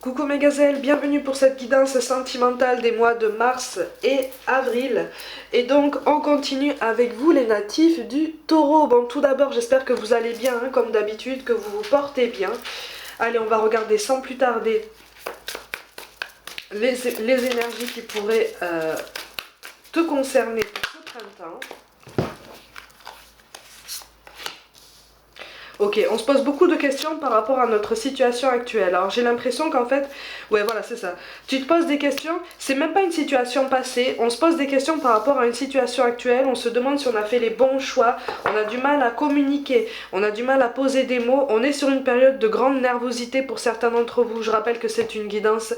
Coucou mes gazelles, bienvenue pour cette guidance sentimentale des mois de mars et avril. Et donc on continue avec vous les natifs du taureau. Bon, tout d'abord j'espère que vous allez bien, hein, comme d'habitude, que vous vous portez bien. Allez, on va regarder sans plus tarder les énergies qui pourraient te concerner pour ce printemps. Ok, on se pose beaucoup de questions par rapport à notre situation actuelle. Alors j'ai l'impression qu'en fait, ouais voilà c'est ça. Tu te poses des questions, c'est même pas une situation passée, on se pose des questions par rapport à une situation actuelle, on se demande si on a fait les bons choix, on a du mal à communiquer, on a du mal à poser des mots, on est sur une période de grande nervosité pour certains d'entre vous. Je rappelle que c'est une guidance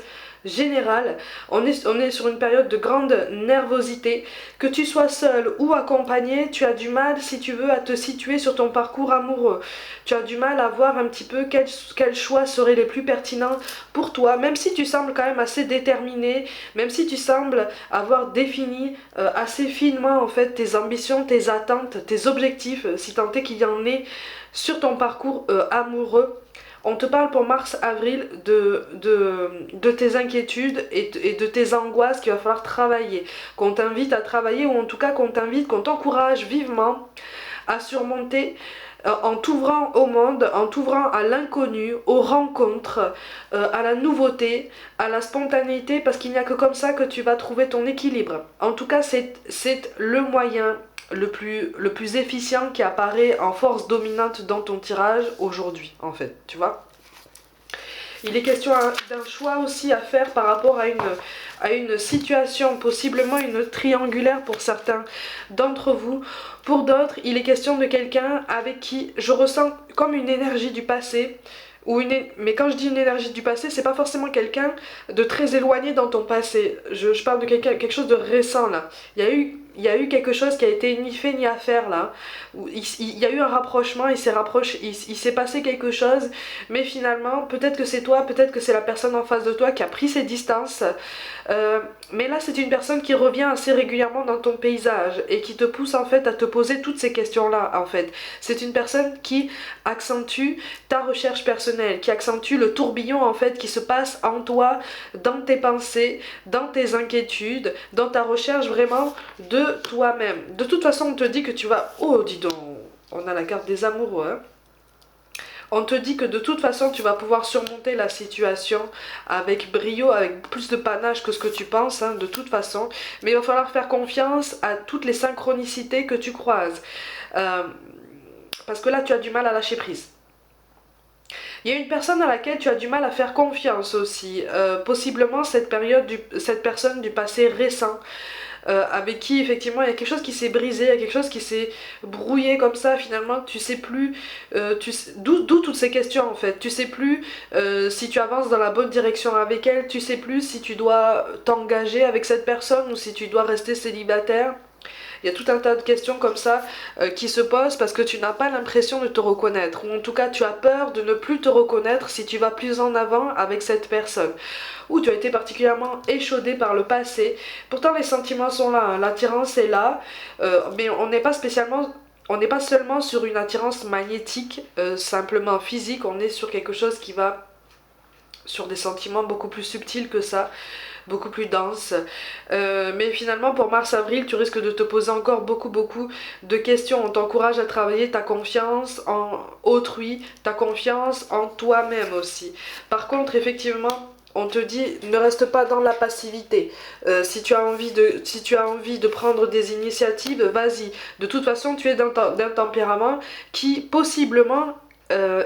générale, on est sur une période de grande nervosité, que tu sois seul ou accompagné, tu as du mal si tu veux à te situer sur ton parcours amoureux, tu as du mal à voir un petit peu quels choix seraient les plus pertinents pour toi, même si tu sembles quand même assez déterminé, même si tu sembles avoir défini assez finement en fait tes ambitions, tes attentes, tes objectifs, si tant est qu'il y en ait sur ton parcours amoureux. On te parle pour mars-avril de tes inquiétudes et de tes angoisses qu'il va falloir travailler, qu'on t'invite à travailler ou en tout cas qu'on t'encourage vivement à surmonter en t'ouvrant au monde, en t'ouvrant à l'inconnu, aux rencontres, à la nouveauté, à la spontanéité, parce qu'il n'y a que comme ça que tu vas trouver ton équilibre. En tout cas, c'est le moyen le plus efficient qui apparaît en force dominante dans ton tirage aujourd'hui, en fait, tu vois. Il est question d'un choix aussi à faire par rapport à une situation, possiblement une triangulaire pour certains d'entre vous. Pour d'autres, il est question de quelqu'un avec qui je ressens comme une énergie du passé. Mais quand je dis une énergie du passé, c'est pas forcément quelqu'un de très éloigné dans ton passé. Je parle de quelque chose de récent là. Il y a eu quelque chose qui a été ni fait ni à faire là. Il y a eu un rapprochement, il s'est passé quelque chose, mais finalement, peut-être que c'est toi, peut-être que c'est la personne en face de toi qui a pris ses distances. Mais là, c'est une personne qui revient assez régulièrement dans ton paysage et qui te pousse en fait à te poser toutes ces questions-là en fait. C'est une personne qui accentue ta recherche personnelle, qui accentue le tourbillon en fait qui se passe en toi, dans tes pensées, dans tes inquiétudes, dans ta recherche vraiment de toi-même. De toute façon, on te dit que tu vas... Oh, dis donc, on a la carte des amoureux, hein. On te dit que de toute façon, tu vas pouvoir surmonter la situation avec brio, avec plus de panache que ce que tu penses, hein, de toute façon. Mais il va falloir faire confiance à toutes les synchronicités que tu croises. Parce que là, tu as du mal à lâcher prise. Il y a une personne à laquelle tu as du mal à faire confiance aussi. Possiblement cette personne du passé récent. Avec qui effectivement il y a quelque chose qui s'est brisé, il y a quelque chose qui s'est brouillé comme ça, finalement tu sais plus d'où toutes ces questions en fait, tu sais plus si tu avances dans la bonne direction avec elle, tu sais plus si tu dois t'engager avec cette personne ou si tu dois rester célibataire. Il y a tout un tas de questions comme ça qui se posent parce que tu n'as pas l'impression de te reconnaître, ou en tout cas tu as peur de ne plus te reconnaître si tu vas plus en avant avec cette personne, ou tu as été particulièrement échaudé par le passé. Pourtant les sentiments sont là, hein, l'attirance est là, mais on n'est pas spécialement... On n'est pas seulement sur une attirance magnétique, simplement physique, on est sur quelque chose qui va sur des sentiments beaucoup plus subtils que ça, beaucoup plus dense. Mais finalement pour mars-avril tu risques de te poser encore beaucoup de questions. On t'encourage à travailler ta confiance en autrui, ta confiance en toi-même aussi. Par contre effectivement on te dit ne reste pas dans la passivité. Si tu as envie de prendre des initiatives, vas-y. De toute façon tu es d'un tempérament qui possiblement peut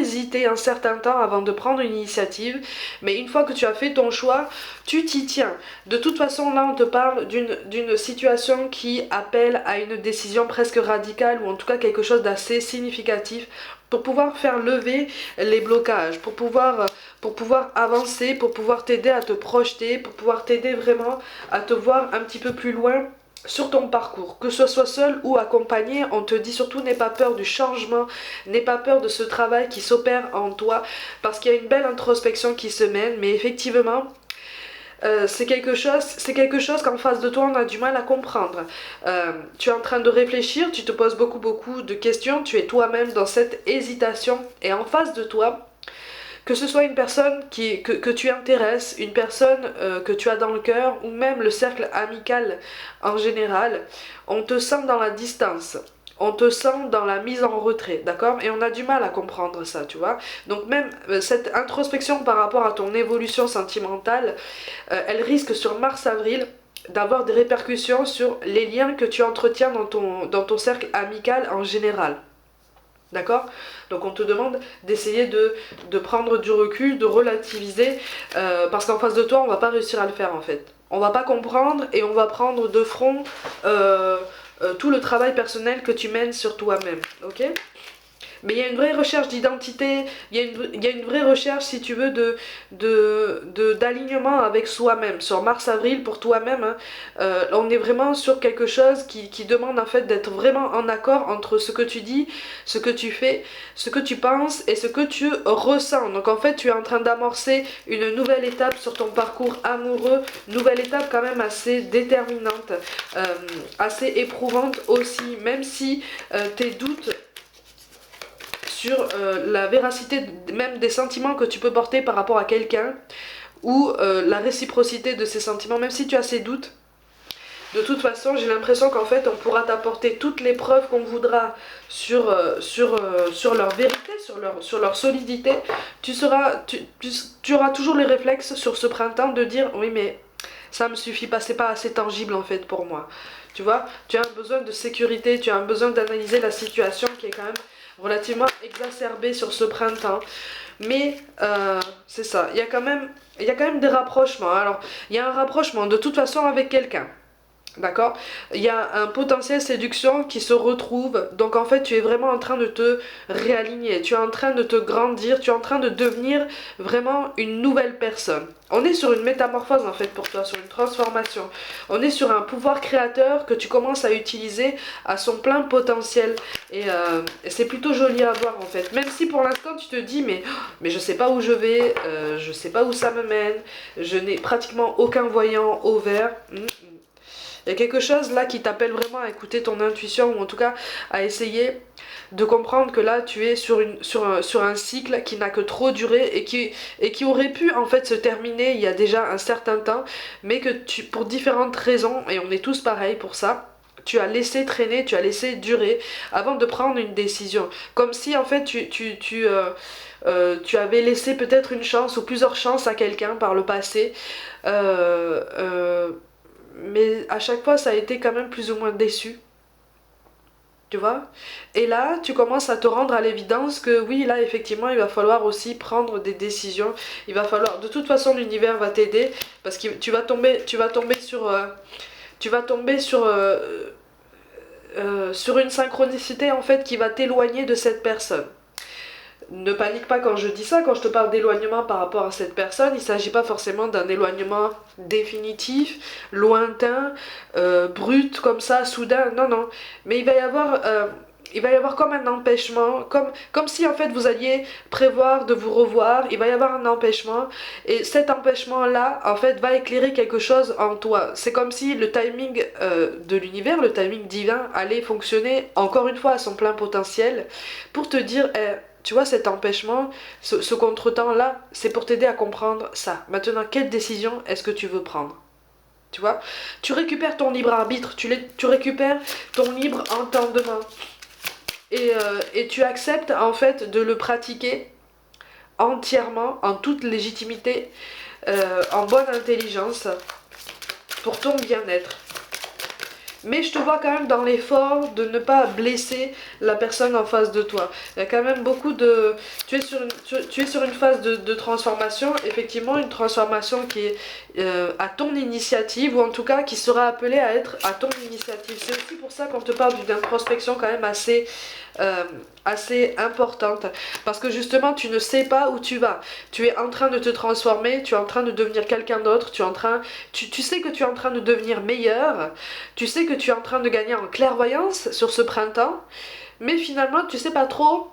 hésiter un certain temps avant de prendre une initiative, mais une fois que tu as fait ton choix, tu t'y tiens. De toute façon, là, on te parle d'une situation qui appelle à une décision presque radicale, ou en tout cas quelque chose d'assez significatif, pour pouvoir faire lever les blocages, pour pouvoir avancer, pour pouvoir t'aider à te projeter, pour pouvoir t'aider vraiment à te voir un petit peu plus loin sur ton parcours, que ce soit seul ou accompagné. On te dit surtout n'aie pas peur du changement, n'aie pas peur de ce travail qui s'opère en toi, parce qu'il y a une belle introspection qui se mène, mais effectivement c'est quelque chose qu'en face de toi on a du mal à comprendre. Tu es en train de réfléchir, tu te poses beaucoup de questions, tu es toi-même dans cette hésitation, et en face de toi Que ce soit une personne que tu intéresses, une personne que tu as dans le cœur, ou même le cercle amical en général, on te sent dans la distance. On te sent dans la mise en retrait, d'accord? Et on a du mal à comprendre ça, tu vois? Donc même cette introspection par rapport à ton évolution sentimentale, elle risque sur mars-avril d'avoir des répercussions sur les liens que tu entretiens dans ton cercle amical en général. D'accord? Donc on te demande d'essayer de prendre du recul, de relativiser, parce qu'en face de toi, on va pas réussir à le faire en fait. On va pas comprendre et on va prendre de front tout le travail personnel que tu mènes sur toi-même. Ok? Mais il y a une vraie recherche d'identité, il y a une vraie recherche, si tu veux, d'alignement avec soi-même. Sur mars-avril, pour toi-même, hein, on est vraiment sur quelque chose qui demande en fait d'être vraiment en accord entre ce que tu dis, ce que tu fais, ce que tu penses et ce que tu ressens. Donc en fait, tu es en train d'amorcer une nouvelle étape sur ton parcours amoureux, nouvelle étape quand même assez déterminante, assez éprouvante aussi, même si tes doutes sur la véracité même des sentiments que tu peux porter par rapport à quelqu'un ou la réciprocité de ces sentiments, même si tu as ces doutes. De toute façon, j'ai l'impression qu'en fait, on pourra t'apporter toutes les preuves qu'on voudra sur leur vérité, sur leur solidité. Tu auras toujours les réflexes sur ce printemps de dire oui, mais ça me suffit pas, c'est pas assez tangible en fait pour moi. Tu vois, tu as un besoin de sécurité, tu as un besoin d'analyser la situation qui est quand même relativement exacerbée sur ce printemps. Mais c'est ça, il y a quand même des rapprochements. Alors, il y a un rapprochement de toute façon avec quelqu'un. D'accord? Il y a un potentiel séduction qui se retrouve. Donc en fait, tu es vraiment en train de te réaligner. Tu es en train de te grandir. Tu es en train de devenir vraiment une nouvelle personne. On est sur une métamorphose en fait pour toi, sur une transformation. On est sur un pouvoir créateur que tu commences à utiliser à son plein potentiel. Et c'est plutôt joli à voir en fait. Même si pour l'instant tu te dis mais je sais pas où je vais, je sais pas où ça me mène, je n'ai pratiquement aucun voyant au vert. Il y a quelque chose là qui t'appelle vraiment à écouter ton intuition, ou en tout cas à essayer de comprendre que là tu es sur un cycle qui n'a que trop duré et qui aurait pu en fait se terminer il y a déjà un certain temps, mais que pour différentes raisons, et on est tous pareils pour ça, tu as laissé traîner, tu as laissé durer avant de prendre une décision. Comme si en fait tu avais laissé peut-être une chance ou plusieurs chances à quelqu'un par le passé. Mais à chaque fois ça a été quand même plus ou moins déçu, tu vois. Et là tu commences à te rendre à l'évidence que oui, là effectivement il va falloir aussi prendre des décisions. Il va falloir, de toute façon l'univers va t'aider, parce que tu vas tomber sur une synchronicité en fait qui va t'éloigner de cette personne. Ne panique pas quand je dis ça, quand je te parle d'éloignement par rapport à cette personne, il ne s'agit pas forcément d'un éloignement définitif, lointain, brut, comme ça, soudain, non, non. Mais il va y avoir comme un empêchement, comme si en fait vous alliez prévoir de vous revoir, il va y avoir un empêchement, et cet empêchement-là, en fait, va éclairer quelque chose en toi. C'est comme si le timing de l'univers, le timing divin, allait fonctionner encore une fois à son plein potentiel pour te dire... tu vois, cet empêchement, ce contretemps-là, c'est pour t'aider à comprendre ça. Maintenant, quelle décision est-ce que tu veux prendre? Tu vois, tu récupères ton libre arbitre, tu récupères ton libre entendement. Et tu acceptes en fait de le pratiquer entièrement, en toute légitimité, en bonne intelligence, pour ton bien-être. Mais je te vois quand même dans l'effort de ne pas blesser la personne en face de toi. Il y a quand même beaucoup de... Tu es sur une phase de transformation, effectivement une transformation qui est à ton initiative, ou en tout cas qui sera appelée à être à ton initiative. C'est aussi pour ça qu'on te parle d'une introspection quand même assez importante, parce que justement tu ne sais pas où tu vas, tu es en train de te transformer, tu es en train de devenir quelqu'un d'autre, tu sais que tu es en train de devenir meilleur, tu sais que tu es en train de gagner en clairvoyance sur ce printemps, mais finalement tu sais pas trop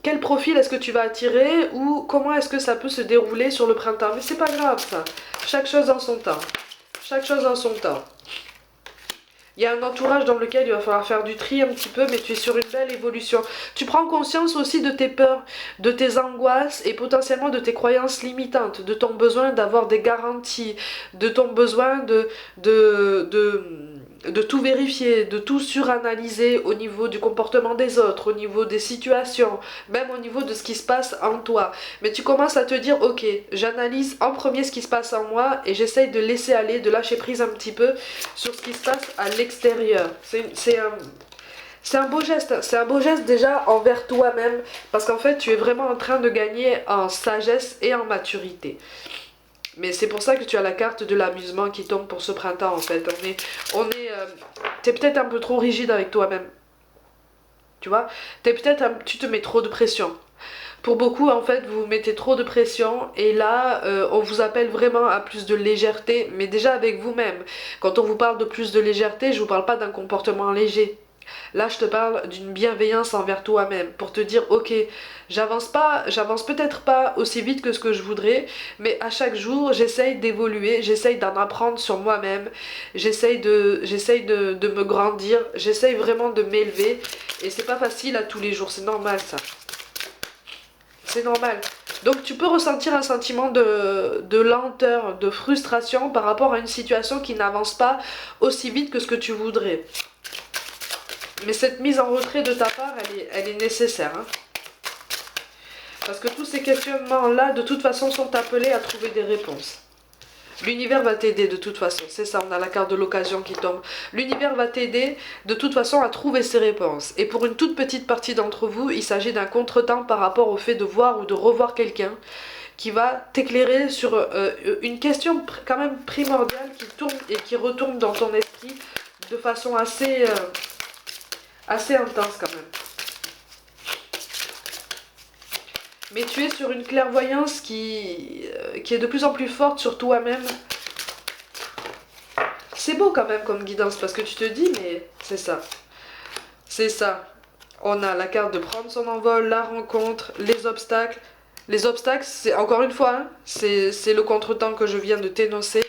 quel profil est-ce que tu vas attirer ou comment est-ce que ça peut se dérouler sur le printemps. Mais c'est pas grave ça, chaque chose en son temps, chaque chose en son temps. Il y a un entourage dans lequel il va falloir faire du tri un petit peu, mais tu es sur une belle évolution. Tu prends conscience aussi de tes peurs, de tes angoisses et potentiellement de tes croyances limitantes, de ton besoin d'avoir des garanties, de ton besoin de tout vérifier, de tout suranalyser au niveau du comportement des autres, au niveau des situations, même au niveau de ce qui se passe en toi. Mais tu commences à te dire, ok, j'analyse en premier ce qui se passe en moi et j'essaye de laisser aller, de lâcher prise un petit peu sur ce qui se passe à l'extérieur. C'est un beau geste, c'est un beau geste déjà envers toi-même, parce qu'en fait tu es vraiment en train de gagner en sagesse et en maturité. Mais c'est pour ça que tu as la carte de l'amusement qui tombe pour ce printemps en fait. T'es peut-être un peu trop rigide avec toi-même. Tu vois, tu te mets trop de pression. Pour beaucoup en fait vous vous mettez trop de pression et là on vous appelle vraiment à plus de légèreté, mais déjà avec vous-même. Quand on vous parle de plus de légèreté, je vous parle pas d'un comportement léger. Là, je te parle d'une bienveillance envers toi-même pour te dire, ok, j'avance peut-être pas aussi vite que ce que je voudrais, mais à chaque jour, j'essaye d'évoluer, j'essaye d'en apprendre sur moi-même, j'essaye de me grandir, j'essaye vraiment de m'élever, et c'est pas facile à tous les jours, c'est normal ça. C'est normal. Donc tu peux ressentir un sentiment de lenteur, de frustration par rapport à une situation qui n'avance pas aussi vite que ce que tu voudrais. Mais cette mise en retrait de ta part, elle est nécessaire. Hein. Parce que tous ces questionnements-là, de toute façon, sont appelés à trouver des réponses. L'univers va t'aider de toute façon. C'est ça, on a la carte de l'occasion qui tombe. L'univers va t'aider de toute façon à trouver ses réponses. Et pour une toute petite partie d'entre vous, il s'agit d'un contretemps par rapport au fait de voir ou de revoir quelqu'un qui va t'éclairer sur une question quand même primordiale qui tourne et qui retourne dans ton esprit de façon assez intense quand même. Mais tu es sur une clairvoyance qui est de plus en plus forte sur toi-même. C'est beau quand même comme guidance parce que tu te dis, mais c'est ça. C'est ça. On a la carte de prendre son envol, la rencontre, les obstacles. Les obstacles, c'est encore une fois, hein, c'est le contretemps que je viens de t'énoncer.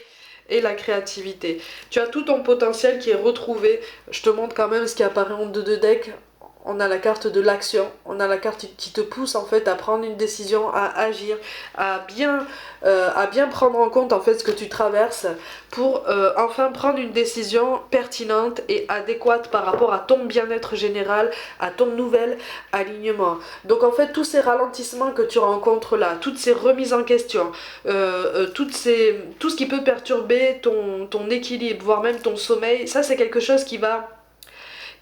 Et la créativité. Tu as tout ton potentiel qui est retrouvé. Je te montre quand même ce qui apparaît en deux de deck. On a la carte de l'action, on a la carte qui te pousse en fait à prendre une décision, à agir, à bien prendre en compte en fait ce que tu traverses pour enfin prendre une décision pertinente et adéquate par rapport à ton bien-être général, à ton nouvel alignement. Donc en fait tous ces ralentissements que tu rencontres là, toutes ces remises en question, tout ce qui peut perturber ton équilibre, voire même ton sommeil, ça c'est quelque chose qui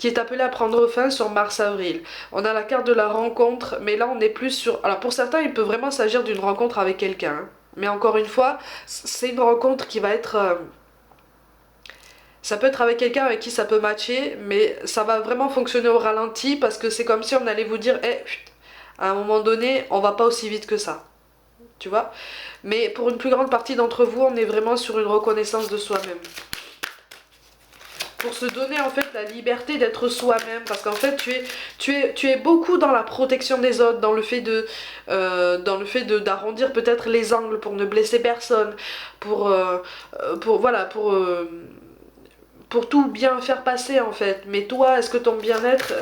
est appelé à prendre fin sur mars-avril. On a la carte de la rencontre, mais là on est plus sur... Alors pour certains, il peut vraiment s'agir d'une rencontre avec quelqu'un. Hein. Mais encore une fois, c'est une rencontre qui va être... Ça peut être avec quelqu'un avec qui ça peut matcher, mais ça va vraiment fonctionner au ralenti parce que c'est comme si on allait vous dire, hey, à un moment donné, on va pas aussi vite que ça. Tu vois? Mais pour une plus grande partie d'entre vous, on est vraiment sur une reconnaissance de soi-même. Pour se donner en fait la liberté d'être soi-même, parce qu'en fait tu es beaucoup dans la protection des autres, dans le fait d'arrondir peut-être les angles pour ne blesser personne, pour tout bien faire passer en fait. Mais toi, est-ce que ton bien-être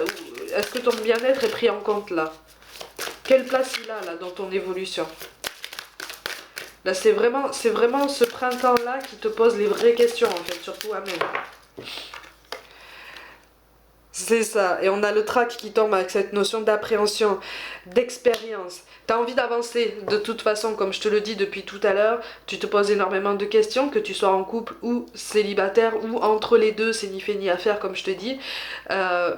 est pris en compte là? Quelle place il a là dans ton évolution? Là c'est vraiment ce printemps là qui te pose les vraies questions en fait sur toi-même. C'est ça, et on a le trac qui tombe avec cette notion d'appréhension, d'expérience. T'as envie d'avancer, de toute façon, comme je te le dis depuis tout à l'heure, tu te poses énormément de questions, que tu sois en couple ou célibataire, ou entre les deux, c'est ni fait ni à faire, comme je te dis.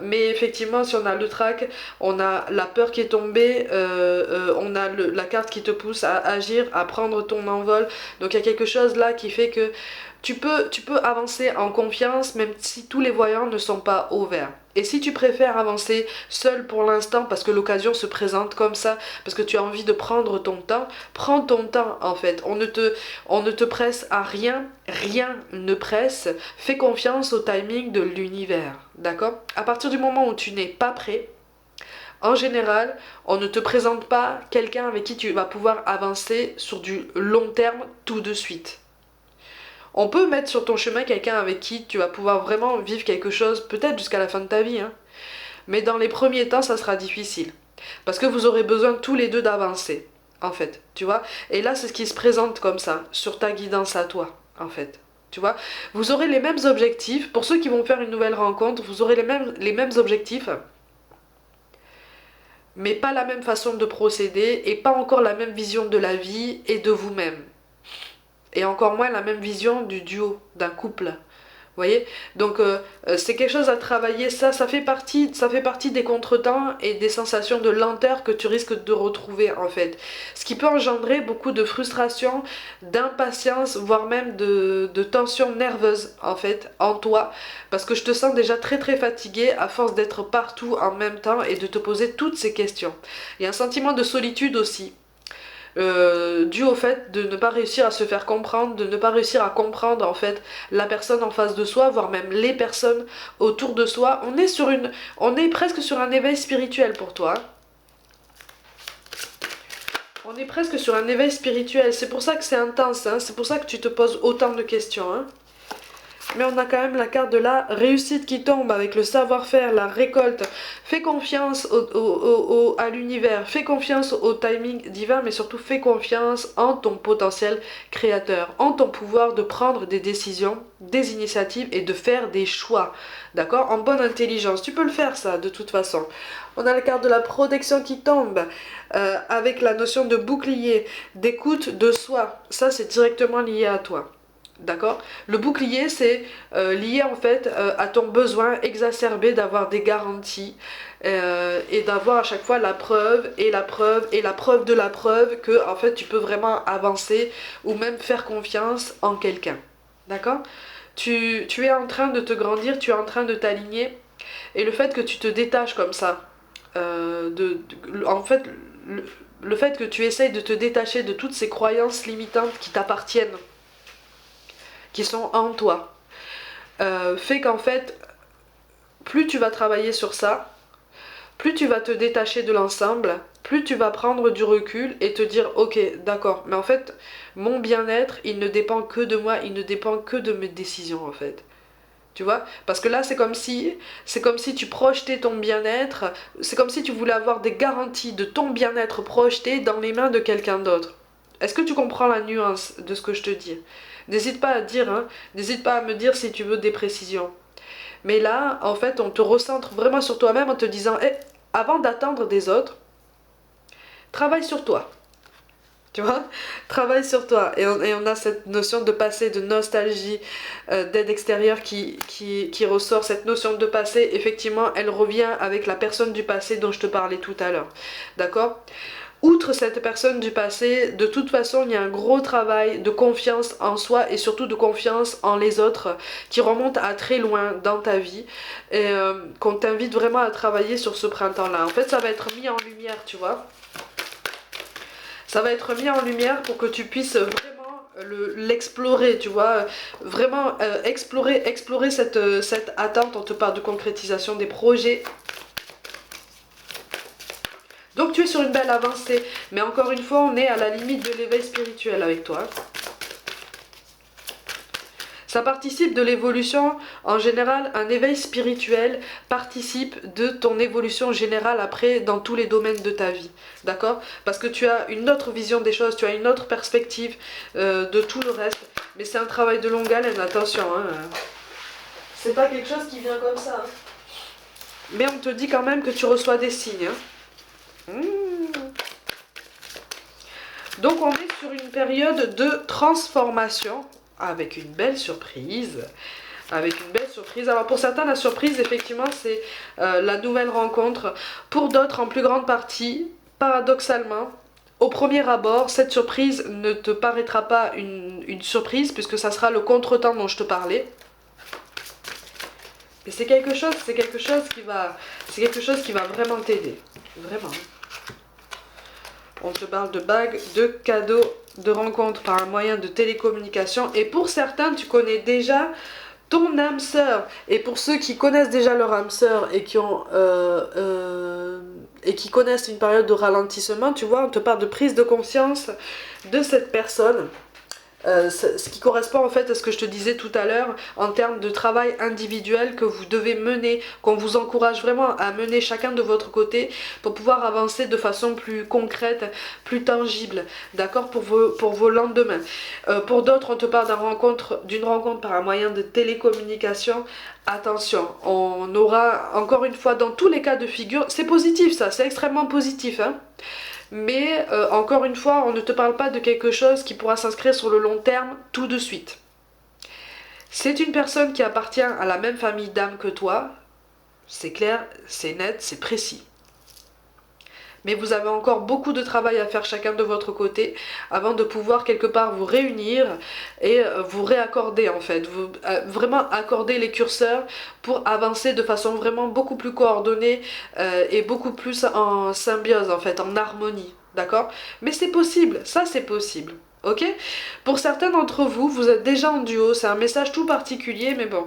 Mais effectivement, si on a le trac, on a la peur qui est tombée, on a la carte qui te pousse à agir, à prendre ton envol. Donc il y a quelque chose là qui fait que tu peux avancer en confiance même si tous les voyants ne sont pas au vert. Et si tu préfères avancer seul pour l'instant parce que l'occasion se présente comme ça, parce que tu as envie de prendre ton temps, prends ton temps en fait. On ne te presse à rien, rien ne presse. Fais confiance au timing de l'univers, d'accord? À partir du moment où tu n'es pas prêt, en général, on ne te présente pas quelqu'un avec qui tu vas pouvoir avancer sur du long terme tout de suite. On peut mettre sur ton chemin quelqu'un avec qui tu vas pouvoir vraiment vivre quelque chose, peut-être jusqu'à la fin de ta vie, hein. Mais dans les premiers temps, ça sera difficile. Parce que vous aurez besoin tous les deux d'avancer, en fait, tu vois. Et là, c'est ce qui se présente comme ça, sur ta guidance à toi, en fait. Tu vois, vous aurez les mêmes objectifs. Pour ceux qui vont faire une nouvelle rencontre, vous aurez les mêmes objectifs, mais pas la même façon de procéder et pas encore la même vision de la vie et de vous-même. Et encore moins la même vision du duo, d'un couple. Vous voyez, donc c'est quelque chose à travailler, ça fait partie des contretemps et des sensations de lenteur que tu risques de retrouver en fait. Ce qui peut engendrer beaucoup de frustration, d'impatience, voire même de tension nerveuse en fait, en toi. Parce que je te sens déjà très très fatigué à force d'être partout en même temps et de te poser toutes ces questions. Il y a un sentiment de solitude aussi. Dû au fait de ne pas réussir à se faire comprendre, de ne pas réussir à comprendre en fait la personne en face de soi, voire même les personnes autour de soi. On est presque sur un éveil spirituel pour toi. On est presque sur un éveil spirituel. C'est pour ça que c'est intense, hein. C'est pour ça que tu te poses autant de questions, hein. Mais on a quand même la carte de la réussite qui tombe avec le savoir-faire, la récolte. Fais confiance à l'univers, fais confiance au timing divin, mais surtout fais confiance en ton potentiel créateur, en ton pouvoir de prendre des décisions, des initiatives et de faire des choix. D'accord? En bonne intelligence. Tu peux le faire ça, de toute façon. On a la carte de la protection qui tombe, avec la notion de bouclier, d'écoute de soi. Ça, c'est directement lié à toi. D'accord? Le bouclier, c'est lié en fait à ton besoin exacerbé d'avoir des garanties et d'avoir à chaque fois la preuve et la preuve et la preuve de la preuve que en fait tu peux vraiment avancer ou même faire confiance en quelqu'un. D'accord? Tu es en train de te grandir, tu es en train de t'aligner et le fait que tu te détaches comme ça, en fait, le fait que tu essayes de te détacher de toutes ces croyances limitantes qui t'appartiennent, qui sont en toi, fait qu'en fait, plus tu vas travailler sur ça, plus tu vas te détacher de l'ensemble, plus tu vas prendre du recul et te dire ok, d'accord, mais en fait, mon bien-être, il ne dépend que de moi, il ne dépend que de mes décisions en fait. Tu vois? Parce que là, c'est comme si tu projetais ton bien-être, c'est comme si tu voulais avoir des garanties de ton bien-être projeté dans les mains de quelqu'un d'autre. Est-ce que tu comprends la nuance de ce que je te dis? N'hésite pas à dire, hein, n'hésite pas à me dire si tu veux des précisions. Mais là, en fait, on te recentre vraiment sur toi-même en te disant, hey, avant d'attendre des autres, travaille sur toi. Tu vois? Travaille sur toi. Et on a cette notion de passé, de nostalgie, d'aide extérieure qui ressort. Cette notion de passé, effectivement, elle revient avec la personne du passé dont je te parlais tout à l'heure. D'accord? Outre cette personne du passé, de toute façon, il y a un gros travail de confiance en soi et surtout de confiance en les autres qui remonte à très loin dans ta vie et qu'on t'invite vraiment à travailler sur ce printemps-là. En fait, ça va être mis en lumière, tu vois. Ça va être mis en lumière pour que tu puisses vraiment l'explorer, tu vois. Vraiment explorer cette attente. On te parle de concrétisation des projets. Donc tu es sur une belle avancée, mais encore une fois, on est à la limite de l'éveil spirituel avec toi. Ça participe de l'évolution, en général, un éveil spirituel participe de ton évolution générale après dans tous les domaines de ta vie, d'accord? Parce que tu as une autre vision des choses, tu as une autre perspective de tout le reste, mais c'est un travail de longue haleine, attention, hein. C'est pas quelque chose qui vient comme ça, hein. Mais on te dit quand même que tu reçois des signes, hein. Donc on est sur une période de transformation avec une belle surprise. Avec une belle surprise. Alors pour certains, la surprise, effectivement, c'est la nouvelle rencontre. Pour d'autres, en plus grande partie, paradoxalement, au premier abord, cette surprise ne te paraîtra pas une surprise, puisque ça sera le contretemps dont je te parlais. Et c'est quelque chose qui va vraiment t'aider. Vraiment. On te parle de bagues, de cadeaux, de rencontres par un moyen de télécommunication. Et pour certains, tu connais déjà ton âme sœur. Et pour ceux qui connaissent déjà leur âme sœur et qui connaissent une période de ralentissement, tu vois, on te parle de prise de conscience de cette personne ce qui correspond en fait à ce que je te disais tout à l'heure en termes de travail individuel que vous devez mener, qu'on vous encourage vraiment à mener chacun de votre côté pour pouvoir avancer de façon plus concrète, plus tangible, d'accord, pour vos lendemains. Pour d'autres, on te parle d'une rencontre par un moyen de télécommunication. Attention, on aura encore une fois dans tous les cas de figure, c'est positif ça, c'est extrêmement positif, hein. Mais encore une fois, on ne te parle pas de quelque chose qui pourra s'inscrire sur le long terme tout de suite. C'est une personne qui appartient à la même famille d'âme que toi, c'est clair, c'est net, c'est précis. Mais vous avez encore beaucoup de travail à faire chacun de votre côté avant de pouvoir quelque part vous réunir et vous réaccorder en fait, vraiment accorder les curseurs pour avancer de façon vraiment beaucoup plus coordonnée et beaucoup plus en symbiose en fait, en harmonie, d'accord? Mais c'est possible, ça c'est possible. Ok? Pour certains d'entre vous, vous êtes déjà en duo, c'est un message tout particulier, mais bon,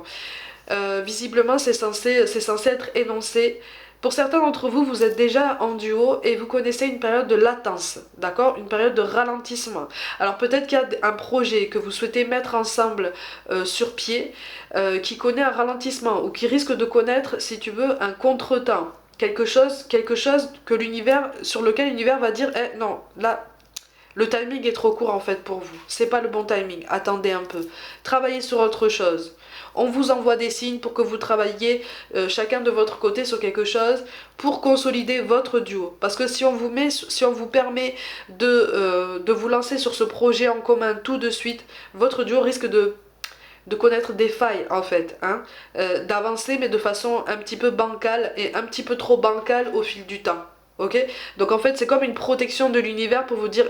visiblement c'est censé être énoncé. Pour certains d'entre vous, vous êtes déjà en duo et vous connaissez une période de latence, d'accord? Une période de ralentissement. Alors peut-être qu'il y a un projet que vous souhaitez mettre ensemble sur pied qui connaît un ralentissement ou qui risque de connaître, si tu veux, un contretemps. Quelque chose que sur lequel l'univers va dire, eh non, là, le timing est trop court en fait pour vous. C'est pas le bon timing. Attendez un peu. Travaillez sur autre chose. On vous envoie des signes pour que vous travailliez chacun de votre côté sur quelque chose pour consolider votre duo. Parce que si on vous permet de vous lancer sur ce projet en commun tout de suite, votre duo risque de connaître des failles en fait, hein, d'avancer mais de façon un petit peu bancale et un petit peu trop bancale au fil du temps. Ok? Donc en fait c'est comme une protection de l'univers pour vous dire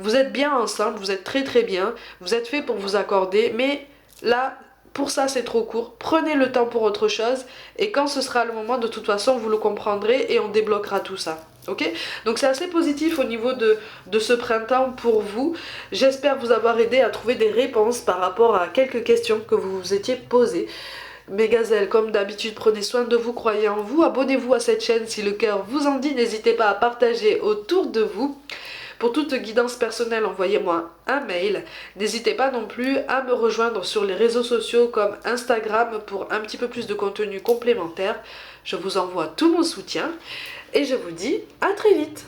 vous êtes bien ensemble, vous êtes très très bien, vous êtes fait pour vous accorder, mais là, pour ça c'est trop court, prenez le temps pour autre chose, et quand ce sera le moment, de toute façon, vous le comprendrez et on débloquera tout ça. Ok? Donc c'est assez positif au niveau de ce printemps pour vous. J'espère vous avoir aidé à trouver des réponses par rapport à quelques questions que vous vous étiez posées. Mes gazelles, comme d'habitude, prenez soin de vous, croyez en vous, abonnez-vous à cette chaîne si le cœur vous en dit, n'hésitez pas à partager autour de vous. Pour toute guidance personnelle, envoyez-moi un mail. N'hésitez pas non plus à me rejoindre sur les réseaux sociaux comme Instagram pour un petit peu plus de contenu complémentaire. Je vous envoie tout mon soutien et je vous dis à très vite.